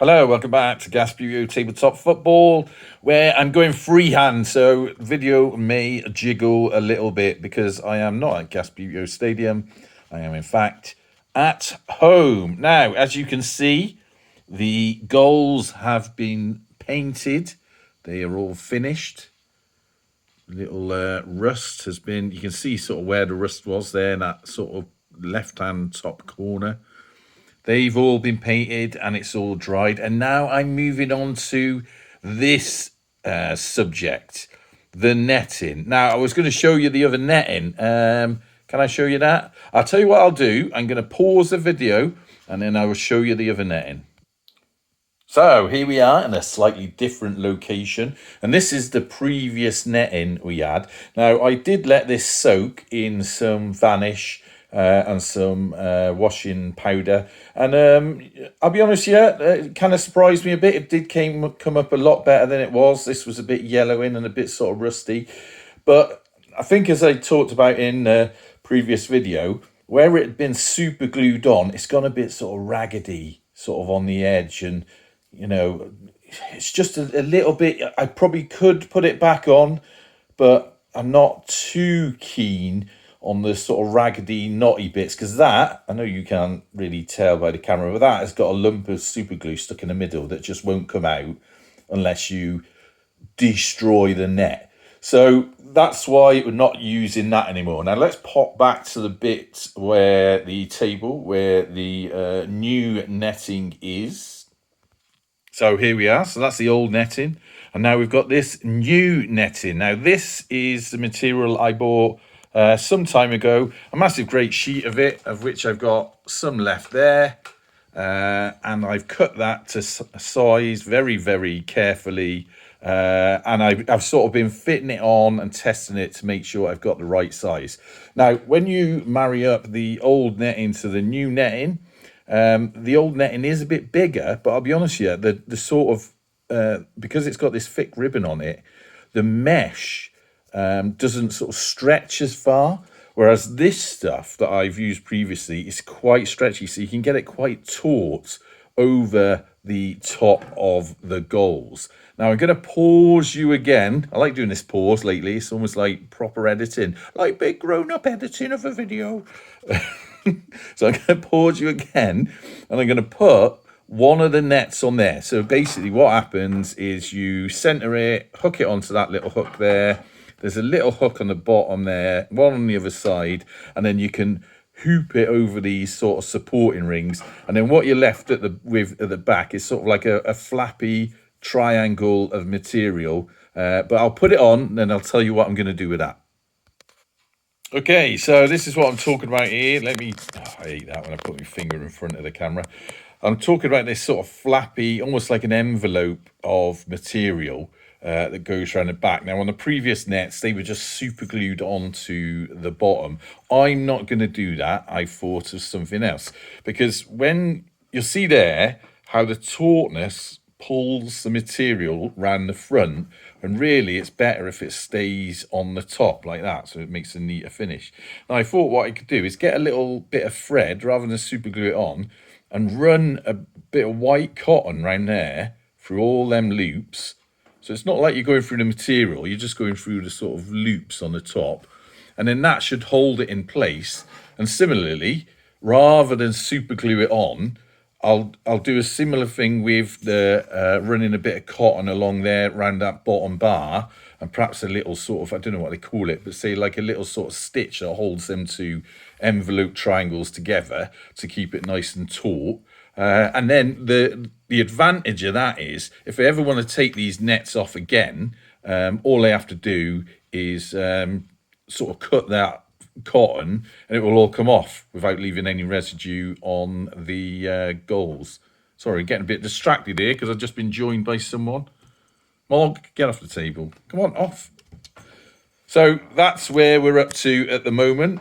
Hello, welcome back to Gaspurio Tabletop Football, where I'm going freehand, so video may jiggle a little bit because I am not at Gaspurio Stadium. I am, in fact, at home. Now, as you can see, the goals have been painted. They are all finished. Little rust has been, you can see sort of where the rust was there in that sort of left-hand top corner. They've all been painted and it's all dried. And now I'm moving on to this subject, the netting. Now, I was going to show you the other netting. Can I show you that? I'll tell you what I'll do. I'm going to pause the video and then I will show you the other netting. So here we are in a slightly different location. And this is the previous netting we had. Now, I did let this soak in some Vanish and some washing powder, and I'll be honest, it kind of surprised me a bit. It did come up a lot better than it was. This was a bit yellowing and a bit sort of rusty, but I think, as I talked about in the previous video, where it had been super glued on, it's gone a bit sort of raggedy, sort of on the edge, and it's just a little bit. I probably could put it back on, but I'm not too keen on the sort of raggedy, knotty bits, because that, I know you can't really tell by the camera, but that has got a lump of super glue stuck in the middle that just won't come out unless you destroy the net. So that's why we're not using that anymore. Now let's pop back to the bit where the table, where the new netting is. So here we are. So that's the old netting. And now we've got this new netting. Now this is the material I bought some time ago, a massive great sheet of it, of which I've got some left there, and I've cut that to size very, very carefully, and I've sort of been fitting it on and testing it to make sure I've got the right size. Now, when you marry up the old netting to the new netting, the old netting is a bit bigger, but I'll be honest with you, the sort of, because it's got this thick ribbon on it, the mesh doesn't sort of stretch as far, whereas this stuff that I've used previously is quite stretchy, so you can get it quite taut over the top of the goals. Now I'm going to pause you again. I like doing this pause lately. It's almost like proper editing, like big grown-up editing of a video. So I'm going to pause you again, and I'm going to put one of the nets on there. So basically what happens is you center it, hook it onto that little hook there. There's a little hook on the bottom there, one on the other side, and then you can hoop it over these sort of supporting rings. And then what you're left at the back is sort of like a flappy triangle of material. But I'll put it on, and then I'll tell you what I'm going to do with that. Okay, so this is what I'm talking about here. I hate that when I put my finger in front of the camera. I'm talking about this sort of flappy, almost like an envelope of material that goes around the back. Now, on the previous nets, they were just super glued onto the bottom. I'm not going to do that. I thought of something else, because when you'll see there how the tautness pulls the material around the front, and really it's better if it stays on the top like that, so it makes a neater finish. Now, I thought what I could do is get a little bit of thread rather than super glue it on, and run a bit of white cotton around there through all them loops. So it's not like you're going through the material, you're just going through the sort of loops on the top. And then that should hold it in place. And similarly, rather than super glue it on, I'll do a similar thing with the running a bit of cotton along there around that bottom bar, and perhaps a little sort of, I don't know what they call it, but say like a little sort of stitch that holds them two envelope triangles together to keep it nice and taut. And then the advantage of that is, if I ever want to take these nets off again, all I have to do is sort of cut that cotton, and it will all come off without leaving any residue on the goals. Sorry, getting a bit distracted here because I've just been joined by someone. Mog, get off the table. Come on, off. So that's where we're up to at the moment.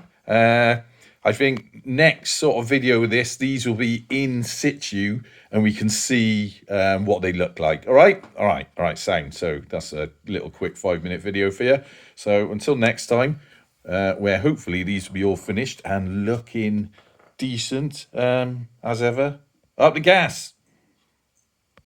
I think next sort of video with this, these will be in situ and we can see what they look like. All right, sound. So that's a little quick 5-minute video for you. So until next time, where hopefully these will be all finished and looking decent as ever. Up the gas.